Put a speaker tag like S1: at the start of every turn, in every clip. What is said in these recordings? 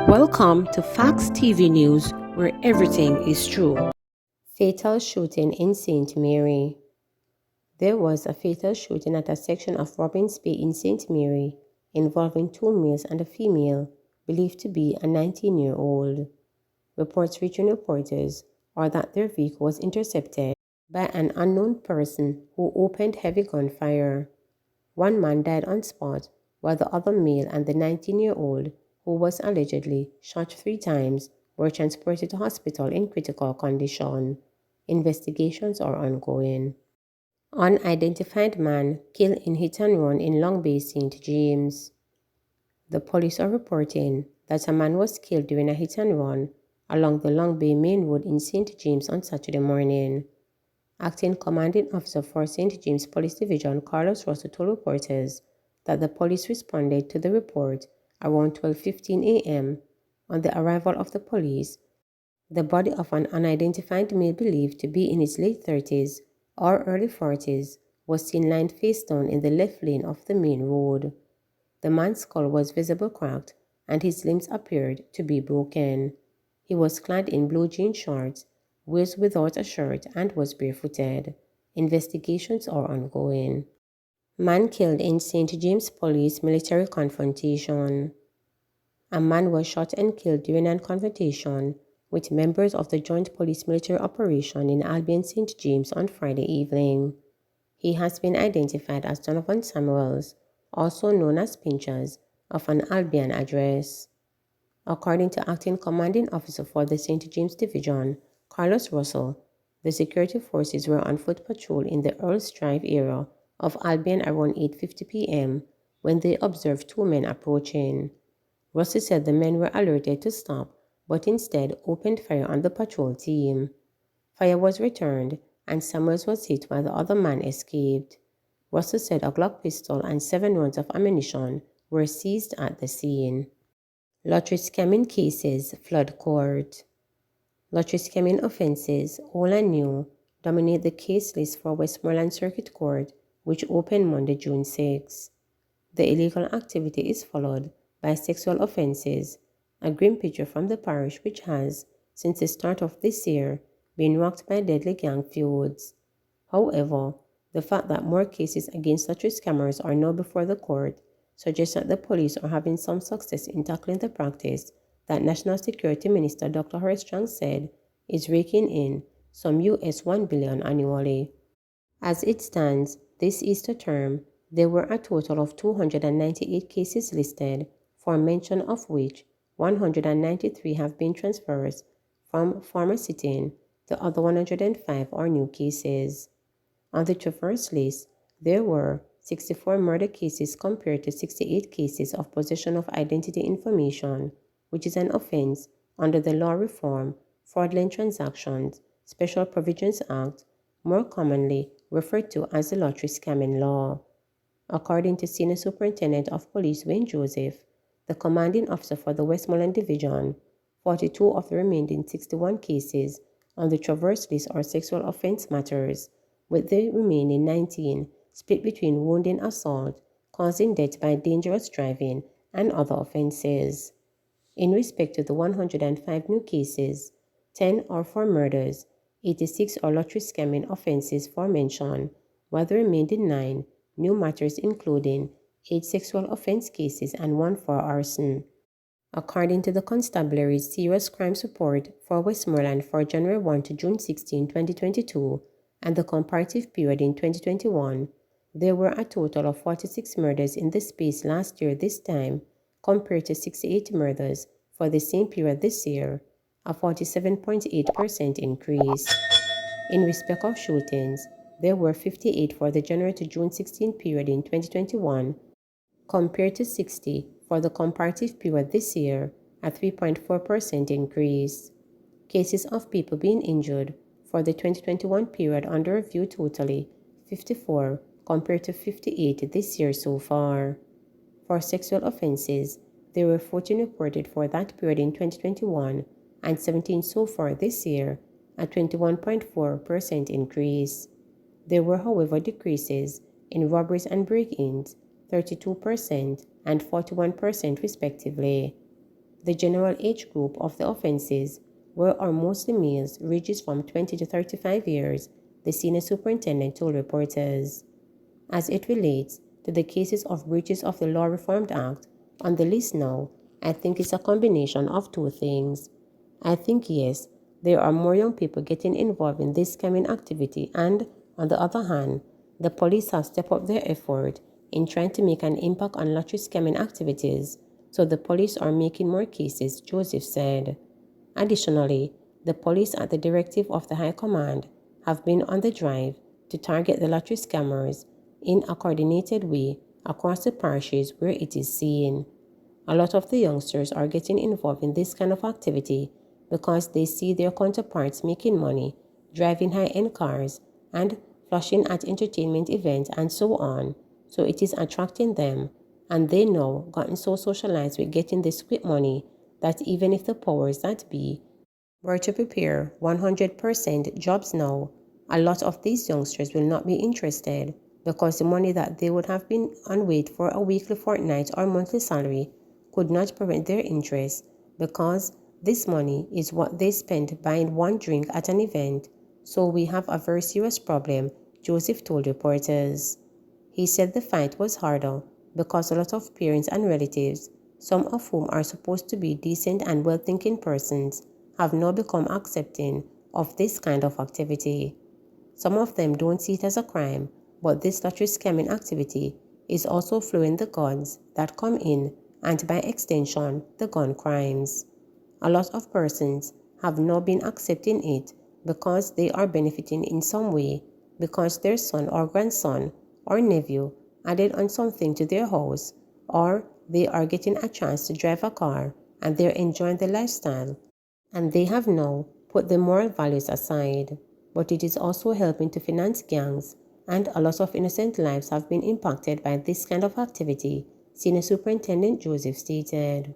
S1: Welcome to Facts TV News, where everything is true. Fatal shooting in St. Mary. There was a fatal shooting at a section of Robbins Bay in St. Mary involving two males and a female, believed to be a 19-year-old. Reports reaching reporters are that their vehicle was intercepted by an unknown person who opened heavy gunfire. One man died on spot, while the other male and the 19-year-old, who was allegedly shot 3 times, were transported to hospital in critical condition. Investigations are ongoing. Unidentified man killed in hit and run in Long Bay, St. James. The police are reporting that a man was killed during a hit and run along the Long Bay Main Road in St. James on Saturday morning. Acting Commanding Officer for St. James Police Division Carlos Russell told reporters that the police responded to the report around 12:15 a.m. On the arrival of the police, the body of an unidentified male believed to be in his late 30s or early 40s was seen lying face down in the left lane of the main road. The man's skull was visibly cracked and his limbs appeared to be broken. He was clad in blue jean shorts, was without a shirt, and was barefooted. Investigations are ongoing. Man killed in St. James Police military confrontation. A man was shot and killed during a confrontation with members of the Joint Police Military Operation in Albion St. James on Friday evening. He has been identified as Donovan Samuels, also known as Pinchers, of an Albion address. According to Acting Commanding Officer for the St. James Division, Carlos Russell, the security forces were on foot patrol in the Earls Drive area of Albion around 8:50 p.m. when they observed 2 men approaching. Russell said the men were alerted to stop, but instead opened fire on the patrol team. Fire was returned, and Samuels was hit while the other man escaped. Russell said a Glock pistol and 7 rounds of ammunition were seized at the scene. Lottery scamming cases flood court. Lottery scamming offences, old and new, dominate the case list for Westmoreland Circuit Court, which opened Monday, June 6. The illegal activity is followed by sexual offences, a grim picture from the parish which has, since the start of this year, been rocked by deadly gang feuds. However, the fact that more cases against lottery scammers are now before the court suggests that the police are having some success in tackling the practice that National Security Minister Dr. Horace Chang said is raking in some US $1 billion annually. As it stands, this Easter term, there were a total of 298 cases listed, for mention of which 193 have been transfers from former sitting, the other 105 are new cases. On the traverse list, there were 64 murder cases compared to 68 cases of possession of identity information, which is an offense under the Law Reform, Fraudulent Transactions, Special Provisions Act, more commonly referred to as the Lottery Scamming Law. According to Senior Superintendent of Police Wayne Joseph, the commanding officer for the Westmoreland Division, 42 of the remaining 61 cases on the traverse list are sexual offense matters, with the remaining 19 split between wounding assault, causing death by dangerous driving, and other offenses. In respect to the 105 new cases, 10 are for murders, 86 are lottery scamming offenses for mention, while the remaining 9 new matters including 8 sexual offense cases and 1 for arson. According to the Constabulary's Serious Crimes Report for Westmoreland for January 1 to June 16, 2022, and the comparative period in 2021, there were a total of 46 murders in the space last year this time, compared to 68 murders for the same period this year, a 47.8% increase. In respect of shootings, there were 58 for the January to June 16 period in 2021, compared to 60 for the comparative period this year, a 3.4% increase. Cases of people being injured for the 2021 period under review totally 54 compared to 58 this year so far. For sexual offenses, there were 14 reported for that period in 2021 and 17 so far this year, a 21.4% increase. There were, however, decreases in robberies and break-ins, 32% and 41% respectively. The general age group of the offenses, where are mostly males, ranges from 20 to 35 years, the senior superintendent told reporters. As it relates to the cases of breaches of the Law Reformed Act on the list now, I think it's a combination of two things. I think, yes, there are more young people getting involved in this scamming activity, and, on the other hand, the police have stepped up their effort in trying to make an impact on lottery scamming activities, so the police are making more cases, Joseph said. Additionally, the police at the directive of the High Command have been on the drive to target the lottery scammers in a coordinated way across the parishes where it is seen. A lot of the youngsters are getting involved in this kind of activity because they see their counterparts making money, driving high-end cars, and flashing at entertainment events and so on. So it is attracting them, and they now gotten so socialized with getting this quick money that even if the powers that be were to prepare 100% jobs now, a lot of these youngsters will not be interested because the money that they would have been on wait for a weekly, fortnight, or monthly salary could not prevent their interest because this money is what they spent buying one drink at an event. So we have a very serious problem, Joseph told reporters. He said the fight was harder because a lot of parents and relatives, some of whom are supposed to be decent and well-thinking persons, have now become accepting of this kind of activity. Some of them don't see it as a crime, but this lottery scamming activity is also flowing the guns that come in, and by extension, the gun crimes. A lot of persons have now been accepting it because they are benefiting in some way, because their son or grandson or nephew added on something to their house, or they are getting a chance to drive a car and they're enjoying the lifestyle, and they have now put the moral values aside. But it is also helping to finance gangs, and a lot of innocent lives have been impacted by this kind of activity, Senior Superintendent Joseph stated.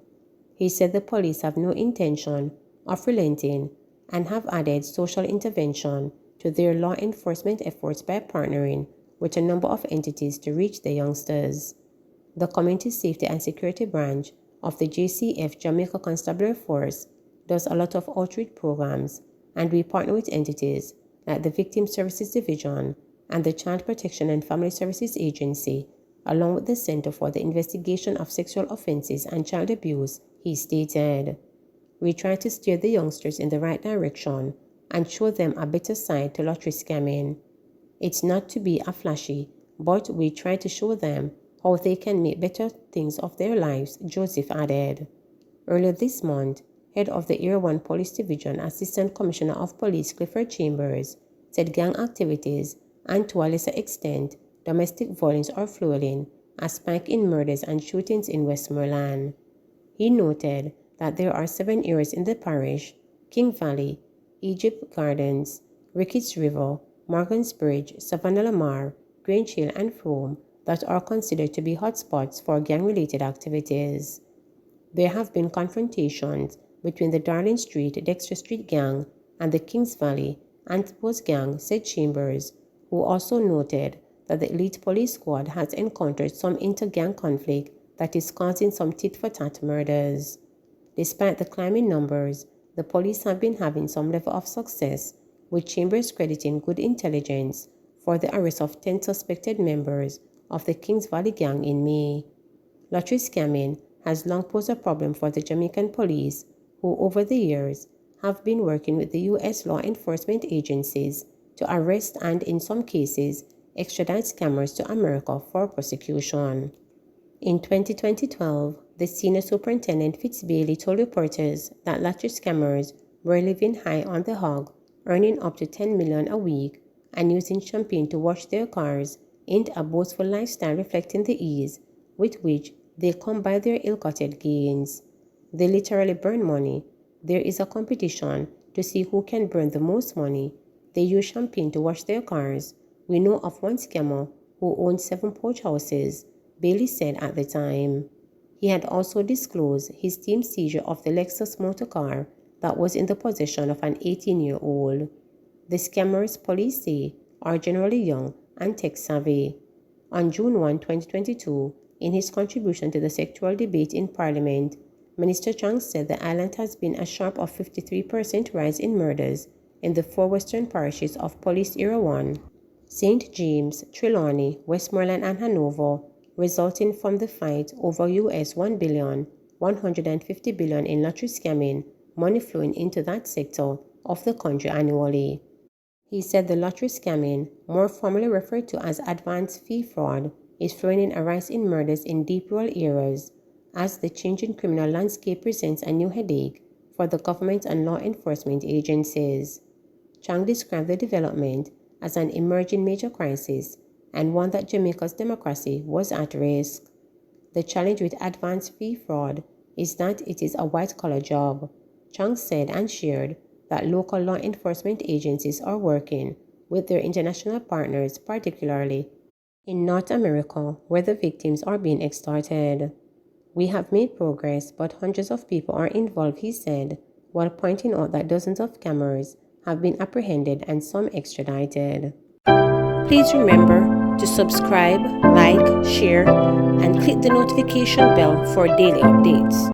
S1: He said the police have no intention of relenting and have added social intervention to their law enforcement efforts by partnering with a number of entities to reach the youngsters. The Community Safety and Security Branch of the JCF Jamaica Constabulary Force does a lot of outreach programs, and we partner with entities like the Victim Services Division and the Child Protection and Family Services Agency, along with the Center for the Investigation of Sexual Offenses and Child Abuse, he stated. We try to steer the youngsters in the right direction and show them a better side to lottery scamming. It's not to be a flashy, but we try to show them how they can make better things of their lives, Joseph added. Earlier this month, head of the Area 1 Police Division, Assistant Commissioner of Police Clifford Chambers, said gang activities, and to a lesser extent, domestic violence are fueling a spike in murders and shootings in Westmoreland. He noted that there are 7 areas in the parish: King Valley, Egypt Gardens, Ricketts River, Morgan's Bridge, Savannah Lamar, Grange Hill, and Frome that are considered to be hotspots for gang-related activities. There have been confrontations between the Darling Street, Dexter Street gang and the Kings Valley Antipodes gang, said Chambers, who also noted that the elite police squad has encountered some inter-gang conflict that is causing some tit-for-tat murders. Despite the climbing numbers, the police have been having some level of success, with Chambers crediting good intelligence for the arrest of 10 suspected members of the Kings Valley gang in May. Lottery scamming has long posed a problem for the Jamaican police, who over the years have been working with the U.S. law enforcement agencies to arrest and, in some cases, extradite scammers to America for prosecution. In 2012, the Senior Superintendent Fitzbailey told reporters that lottery scammers were living high on the hog, earning up to $10 million a week, and using champagne to wash their cars in a boastful lifestyle reflecting the ease with which they come by their ill-gotten gains. They literally burn money. There is a competition to see who can burn the most money. They use champagne to wash their cars. We know of one scammer who owned 7 porch houses, Bailey said at the time. He had also disclosed his team's seizure of the Lexus motor car that was in the possession of an 18-year-old. The scammers, police say, are generally young and tech-savvy. On June 1, 2022, in his contribution to the sectoral debate in Parliament, Minister Chang said the island has been a sharp of 53% rise in murders in the 4 western parishes of Police Area 1, St. James, Trelawney, Westmoreland, and Hanover, resulting from the fight over US $1 billion, $150 billion in lottery scamming, money flowing into that sector of the country annually. He said the lottery scamming, more formally referred to as advance fee fraud, is throwing in a rise in murders in deep rural areas as the changing criminal landscape presents a new headache for the government and law enforcement agencies. Chang described the development as an emerging major crisis and one that Jamaica's democracy was at risk. The challenge with advance fee fraud is that it is a white-collar job. Chang said and shared that local law enforcement agencies are working with their international partners, particularly in North America, where the victims are being extorted. We have made progress, but hundreds of people are involved, he said, while pointing out that dozens of scammers have been apprehended and some extradited. Please remember to subscribe, like, share, and click the notification bell for daily updates.